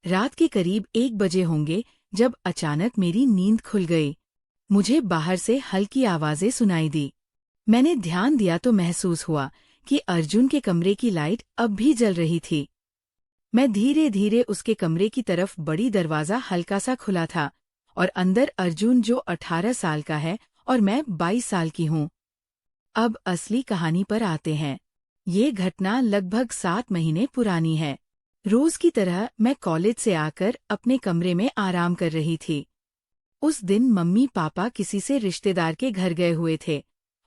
रात के करीब 1 बजे होंगे जब अचानक मेरी नींद खुल गई। मुझे बाहर से हल्की आवाजें सुनाई दी। मैंने ध्यान दिया तो महसूस हुआ कि अर्जुन के कमरे की लाइट अब भी जल रही थी। मैं धीरे धीरे उसके कमरे की तरफ बढ़ी। दरवाजा हल्का सा खुला था और अंदर अर्जुन, जो 18 साल का है और मैं 22 साल की हूँ। अब असली कहानी पर आते हैं। ये घटना लगभग 7 महीने पुरानी है। रोज की तरह मैं कॉलेज से आकर अपने कमरे में आराम कर रही थी। उस दिन मम्मी पापा किसी से रिश्तेदार के घर गए हुए थे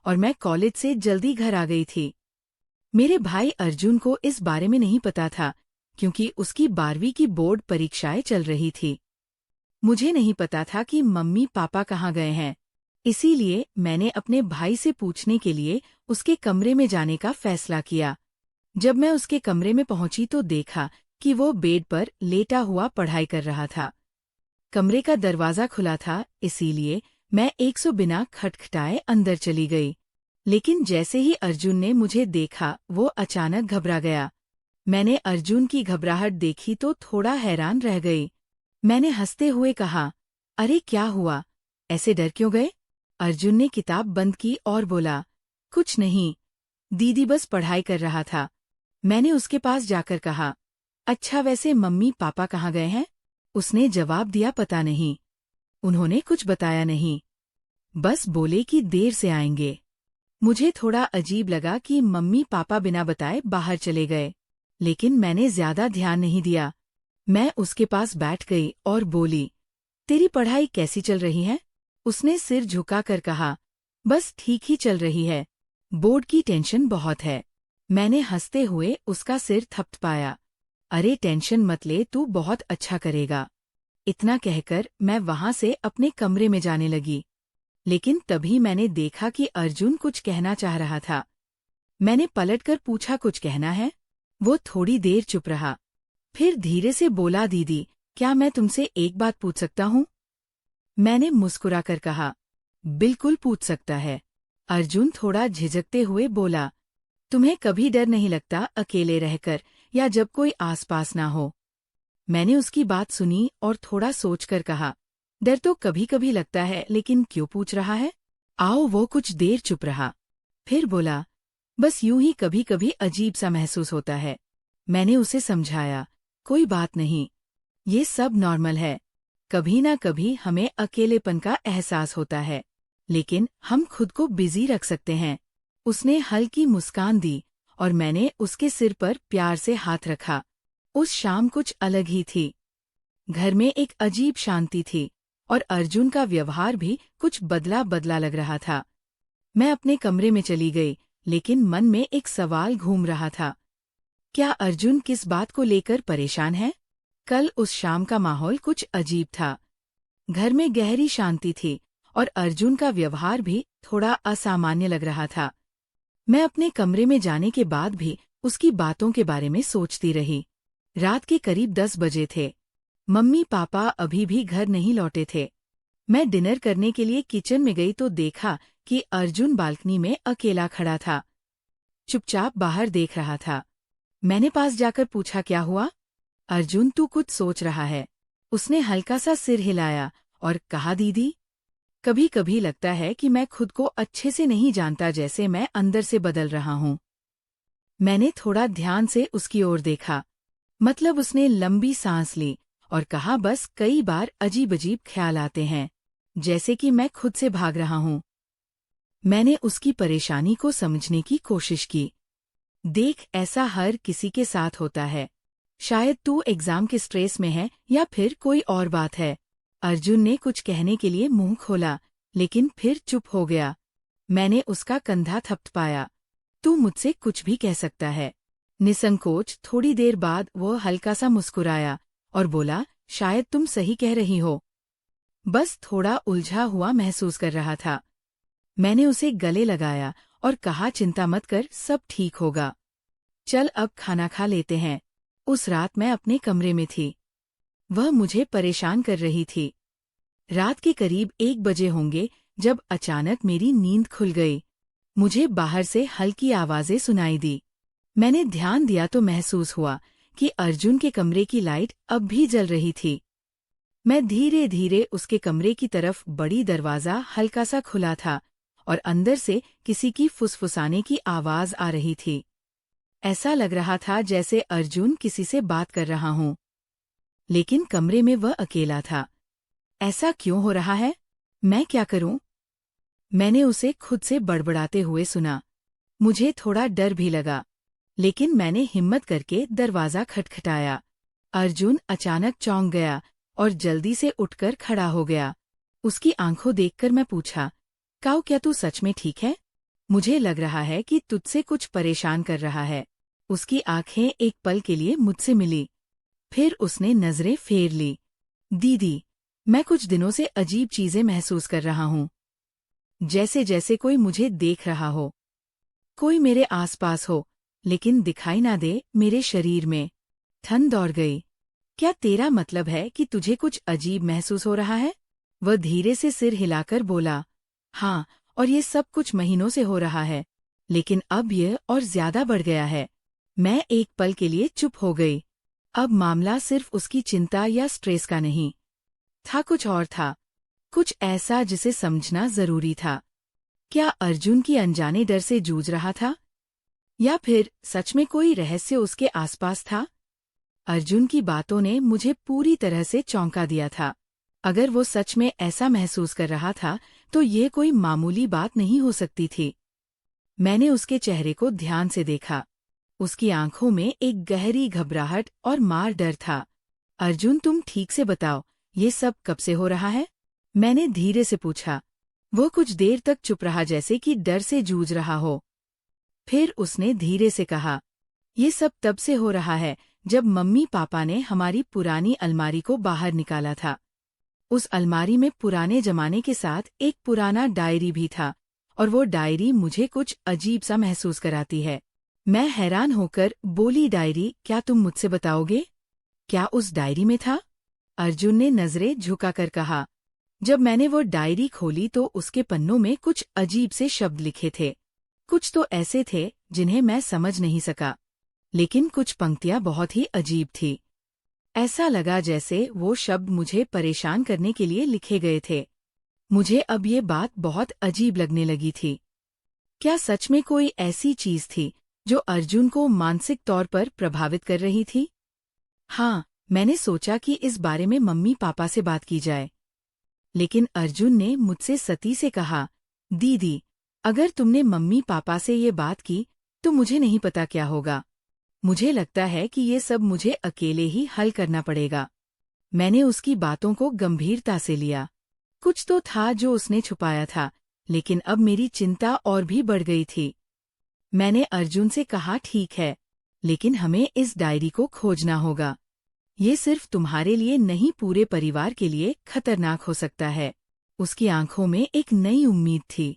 और मैं कॉलेज से जल्दी घर आ गई थी। मेरे भाई अर्जुन को इस बारे में नहीं पता था क्योंकि उसकी 12वीं की बोर्ड परीक्षाएं चल रही थी। मुझे नहीं पता था कि मम्मी पापा कहाँ गए हैं, इसीलिए मैंने अपने भाई से पूछने के लिए उसके कमरे में जाने का फैसला किया। जब मैं उसके कमरे में पहुंची तो देखा कि वो बेड पर लेटा हुआ पढ़ाई कर रहा था। कमरे का दरवाजा खुला था, इसीलिए मैं एक सौ बिना खटखटाए अंदर चली गई। लेकिन जैसे ही अर्जुन ने मुझे देखा वो अचानक घबरा गया। मैंने अर्जुन की घबराहट देखी तो थोड़ा हैरान रह गई। मैंने हंसते हुए कहा, अरे क्या हुआ, ऐसे डर क्यों गए? अर्जुन ने किताब बंद की और बोला, कुछ नहीं दीदी, बस पढ़ाई कर रहा था। मैंने उसके पास जाकर कहा, अच्छा वैसे मम्मी पापा कहाँ गए हैं? उसने जवाब दिया, पता नहीं, उन्होंने कुछ बताया नहीं, बस बोले कि देर से आएंगे। मुझे थोड़ा अजीब लगा कि मम्मी पापा बिना बताए बाहर चले गए, लेकिन मैंने ज्यादा ध्यान नहीं दिया। मैं उसके पास बैठ गई और बोली, तेरी पढ़ाई कैसी चल रही है? उसने सिर झुकाकर कहा, बस ठीक ही चल रही है, बोर्ड की टेंशन बहुत है। मैंने हंसते हुए उसका सिर थपथपाया, अरे टेंशन मत ले, तू बहुत अच्छा करेगा। इतना कहकर मैं वहां से अपने कमरे में जाने लगी। लेकिन तभी मैंने देखा कि अर्जुन कुछ कहना चाह रहा था। मैंने पलटकर पूछा, कुछ कहना है? वो थोड़ी देर चुप रहा, फिर धीरे से बोला, दीदी क्या मैं तुमसे एक बात पूछ सकता हूँ? मैंने मुस्कुराकर कहा, बिल्कुल पूछ सकता है। अर्जुन थोड़ा झिझकते हुए बोला, तुम्हें कभी डर नहीं लगता अकेले रहकर या जब कोई आसपास ना हो? मैंने उसकी बात सुनी और थोड़ा सोचकर कहा, डर तो कभी कभी लगता है, लेकिन क्यों पूछ रहा है? आओ। वो कुछ देर चुप रहा, फिर बोला, बस यूं ही कभी कभी अजीब सा महसूस होता है। मैंने उसे समझाया, कोई बात नहीं, ये सब नॉर्मल है। कभी ना कभी हमें अकेलेपन का एहसास होता है, लेकिन हम खुद को बिजी रख सकते हैं। उसने हल्की मुस्कान दी और मैंने उसके सिर पर प्यार से हाथ रखा। उस शाम कुछ अलग ही थी। घर में एक अजीब शांति थी और अर्जुन का व्यवहार भी कुछ बदला बदला लग रहा था। मैं अपने कमरे में चली गई, लेकिन मन में एक सवाल घूम रहा था, क्या अर्जुन किस बात को लेकर परेशान है? कल उस शाम का माहौल कुछ अजीब था। घर में गहरी शांति थी और अर्जुन का व्यवहार भी थोड़ा असामान्य लग रहा था। मैं अपने कमरे में जाने के बाद भी उसकी बातों के बारे में सोचती रही। रात के करीब 10 बजे थे। मम्मी पापा अभी भी घर नहीं लौटे थे। मैं डिनर करने के लिए किचन में गई तो देखा कि अर्जुन बालकनी में अकेला खड़ा था, चुपचाप बाहर देख रहा था। मैंने पास जाकर पूछा, क्या हुआ? अर्जुन, तू कुछ सोच रहा है? उसने हल्का सा सिर हिलाया और कहा, दीदी कभी कभी लगता है कि मैं खुद को अच्छे से नहीं जानता, जैसे मैं अंदर से बदल रहा हूँ। मैंने थोड़ा ध्यान से उसकी ओर देखा, मतलब उसने लंबी सांस ली और कहा, बस कई बार अजीब अजीब ख्याल आते हैं, जैसे कि मैं खुद से भाग रहा हूँ। मैंने उसकी परेशानी को समझने की कोशिश की। देख, ऐसा हर किसी के साथ होता है, शायद तू एग्जाम के स्ट्रेस में है या फिर कोई और बात है। अर्जुन ने कुछ कहने के लिए मुंह खोला, लेकिन फिर चुप हो गया। मैंने उसका कंधा थपथपाया, तू मुझसे कुछ भी कह सकता है, निसंकोच। थोड़ी देर बाद वो हल्का सा मुस्कुराया और बोला, शायद तुम सही कह रही हो, बस थोड़ा उलझा हुआ महसूस कर रहा था। मैंने उसे गले लगाया और कहा, चिंता मत कर, सब ठीक होगा। चल अब खाना खा लेते हैं। उस रात मैं अपने कमरे में थी। वह मुझे परेशान कर रही थी। रात के करीब 1 बजे होंगे जब अचानक मेरी नींद खुल गई। मुझे बाहर से हल्की आवाजें सुनाई दी। मैंने ध्यान दिया तो महसूस हुआ कि अर्जुन के कमरे की लाइट अब भी जल रही थी। मैं धीरे धीरे उसके कमरे की तरफ बढ़ी। दरवाज़ा हल्का सा खुला था और अंदर से किसी की फुसफुसाने की आवाज़ आ रही थी। ऐसा लग रहा था जैसे अर्जुन किसी से बात कर रहा हूँ, लेकिन कमरे में वह अकेला था। ऐसा क्यों हो रहा है? मैं क्या करूं? मैंने उसे खुद से बड़बड़ाते हुए सुना। मुझे थोड़ा डर भी लगा, लेकिन मैंने हिम्मत करके दरवाज़ा खटखटाया। अर्जुन अचानक चौंक गया और जल्दी से उठकर खड़ा हो गया। उसकी आंखों देखकर मैं पूछा, काऊ, क्या तू सच में ठीक है? मुझे लग रहा है कि तुझसे कुछ परेशान कर रहा है। उसकी आंखें एक पल के लिए मुझसे मिली, फिर उसने नजरें फेर ली। दीदी, मैं कुछ दिनों से अजीब चीजें महसूस कर रहा हूँ, जैसे जैसे कोई मुझे देख रहा हो, कोई मेरे आसपास हो, लेकिन दिखाई ना दे। मेरे शरीर में ठंड दौड़ गई। क्या तेरा मतलब है कि तुझे कुछ अजीब महसूस हो रहा है? वह धीरे से सिर हिलाकर बोला, हाँ, और ये सब कुछ महीनों से हो रहा है, लेकिन अब यह और ज्यादा बढ़ गया है। मैं एक पल के लिए चुप हो गई। अब मामला सिर्फ उसकी चिंता या स्ट्रेस का नहीं था, कुछ और था, कुछ ऐसा जिसे समझना जरूरी था। क्या अर्जुन की अनजाने डर से जूझ रहा था, या फिर सच में कोई रहस्य उसके आसपास था? अर्जुन की बातों ने मुझे पूरी तरह से चौंका दिया था। अगर वो सच में ऐसा महसूस कर रहा था, तो ये कोई मामूली बात नहीं हो सकती थी। मैंने उसके चेहरे को ध्यान से देखा। उसकी आंखों में एक गहरी घबराहट और मार डर था। अर्जुन, तुम ठीक से बताओ, ये सब कब से हो रहा है? मैंने धीरे से पूछा। वो कुछ देर तक चुप रहा, जैसे कि डर से जूझ रहा हो। फिर उसने धीरे से कहा, ये सब तब से हो रहा है जब मम्मी पापा ने हमारी पुरानी अलमारी को बाहर निकाला था। उस अलमारी में पुराने जमाने के साथ एक पुराना डायरी भी था, और वो डायरी मुझे कुछ अजीब सा महसूस कराती है। मैं हैरान होकर बोली, डायरी? क्या तुम मुझसे बताओगे, क्या उस डायरी में था? अर्जुन ने नजरें झुकाकर कहा। जब मैंने वो डायरी खोली तो उसके पन्नों में कुछ अजीब से शब्द लिखे थे। कुछ तो ऐसे थे जिन्हें मैं समझ नहीं सका, लेकिन कुछ पंक्तियां बहुत ही अजीब थी। ऐसा लगा जैसे वो शब्द मुझे परेशान करने के लिए लिखे गए थे। मुझे अब ये बात बहुत अजीब लगने लगी थी। क्या सच में कोई ऐसी चीज थी जो अर्जुन को मानसिक तौर पर प्रभावित कर रही थी? हाँ, मैंने सोचा कि इस बारे में मम्मी पापा से बात की जाए, लेकिन अर्जुन ने मुझसे सती से कहा, दीदी, अगर तुमने मम्मी पापा से ये बात की तो मुझे नहीं पता क्या होगा। मुझे लगता है कि ये सब मुझे अकेले ही हल करना पड़ेगा। मैंने उसकी बातों को गंभीरता से लिया। कुछ तो था जो उसने छुपाया था, लेकिन अब मेरी चिंता और भी बढ़ गई थी। मैंने अर्जुन से कहा, ठीक है, लेकिन हमें इस डायरी को खोजना होगा। ये सिर्फ तुम्हारे लिए नहीं, पूरे परिवार के लिए खतरनाक हो सकता है। उसकी आंखों में एक नई उम्मीद थी,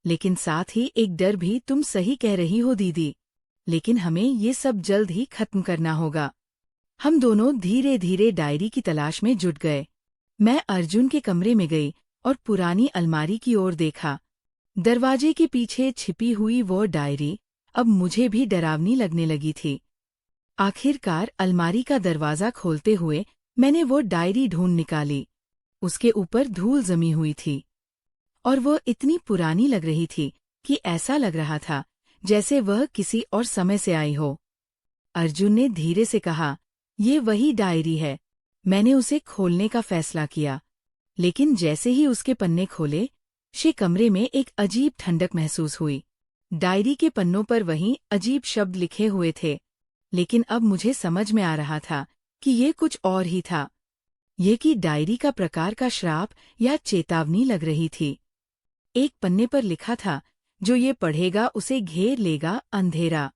लेकिन साथ ही एक डर भी। तुम सही कह रही हो दीदी, लेकिन हमें ये सब जल्द ही खत्म करना होगा। हम दोनों धीरे धीरे डायरी की तलाश में जुट गए। मैं अर्जुन के कमरे में गई और पुरानी अलमारी की ओर देखा। दरवाजे के पीछे छिपी हुई वो डायरी अब मुझे भी डरावनी लगने लगी थी। आखिरकार अलमारी का दरवाजा खोलते हुए मैंने वो डायरी ढूंढ निकाली। उसके ऊपर धूल जमी हुई थी, और वो इतनी पुरानी लग रही थी कि ऐसा लग रहा था जैसे वह किसी और समय से आई हो। अर्जुन ने धीरे से कहा, ये वही डायरी है। मैंने उसे खोलने का फैसला किया, लेकिन जैसे ही उसके पन्ने खोले, कमरे में एक अजीब ठंडक महसूस हुई। डायरी के पन्नों पर वही अजीब शब्द लिखे हुए थे, लेकिन अब मुझे समझ में आ रहा था कि ये कुछ और ही था। ये कि डायरी का प्रकार का श्राप या चेतावनी लग रही थी। एक पन्ने पर लिखा था, जो ये पढ़ेगा उसे घेर लेगा अंधेरा।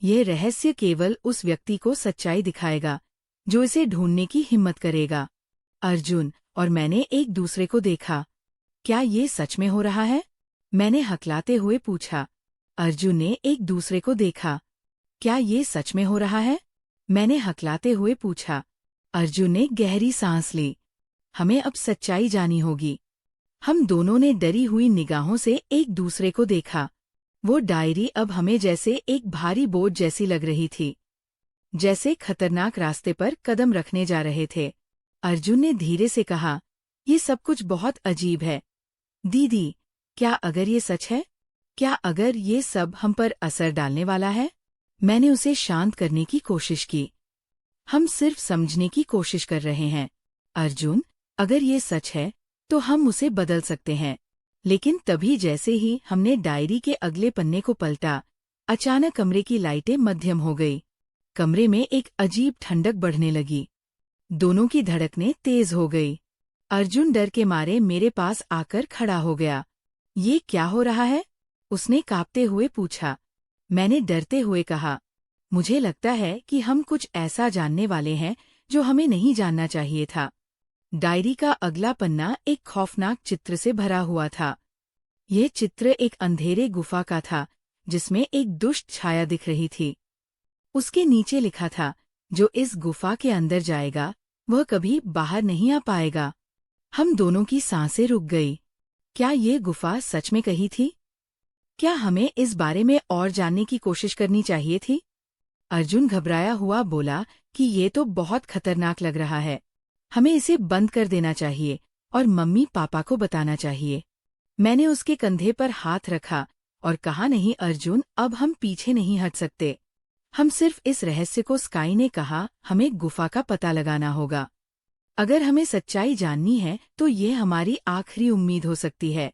यह रहस्य केवल उस व्यक्ति को सच्चाई दिखाएगा जो इसे ढूंढने की हिम्मत करेगा। अर्जुन और मैंने एक दूसरे को देखा। क्या ये सच में हो रहा है? मैंने हकलाते हुए पूछा। अर्जुन ने एक दूसरे को देखा। क्या ये सच में हो रहा है? मैंने हकलाते हुए पूछा। अर्जुन ने गहरी सांस ली। हमें अब सच्चाई जानी होगी। हम दोनों ने डरी हुई निगाहों से एक दूसरे को देखा। वो डायरी अब हमें जैसे एक भारी बोझ जैसी लग रही थी। जैसे खतरनाक रास्ते पर कदम रखने जा रहे थे। अर्जुन ने धीरे से कहा, ये सब कुछ बहुत अजीब है। दीदी, क्या अगर ये सच है? क्या अगर ये सब हम पर असर डालने वाला है? मैंने उसे शांत करने की कोशिश की। हम सिर्फ समझने की कोशिश कर रहे हैं। अर्जुन, अगर ये सच है तो हम उसे बदल सकते हैं। लेकिन तभी जैसे ही हमने डायरी के अगले पन्ने को पलटा, अचानक कमरे की लाइटें मध्यम हो गई। कमरे में एक अजीब ठंडक बढ़ने लगी। दोनों की धड़कनें तेज हो गई। अर्जुन डर के मारे मेरे पास आकर खड़ा हो गया। ये क्या हो रहा है? उसने कांपते हुए पूछा। मैंने डरते हुए कहा, मुझे लगता है कि हम कुछ ऐसा जानने वाले हैं जो हमें नहीं जानना चाहिए था। डायरी का अगला पन्ना एक खौफनाक चित्र से भरा हुआ था। यह चित्र एक अंधेरे गुफा का था, जिसमें एक दुष्ट छाया दिख रही थी। उसके नीचे लिखा था, जो इस गुफा के अंदर जाएगा वह कभी बाहर नहीं आ पाएगा। हम दोनों की सांसें रुक गई। क्या ये गुफा सच में कहीं थी? क्या हमें इस बारे में और जानने की कोशिश करनी चाहिए थी? अर्जुन घबराया हुआ बोला कि ये तो बहुत खतरनाक लग रहा है। हमें इसे बंद कर देना चाहिए और मम्मी पापा को बताना चाहिए। मैंने उसके कंधे पर हाथ रखा और कहा, नहीं अर्जुन, अब हम पीछे नहीं हट सकते। हम सिर्फ इस रहस्य को स्काई ने कहा, हमें गुफा का पता लगाना होगा। अगर हमें सच्चाई जाननी है तो ये हमारी आखिरी उम्मीद हो सकती है।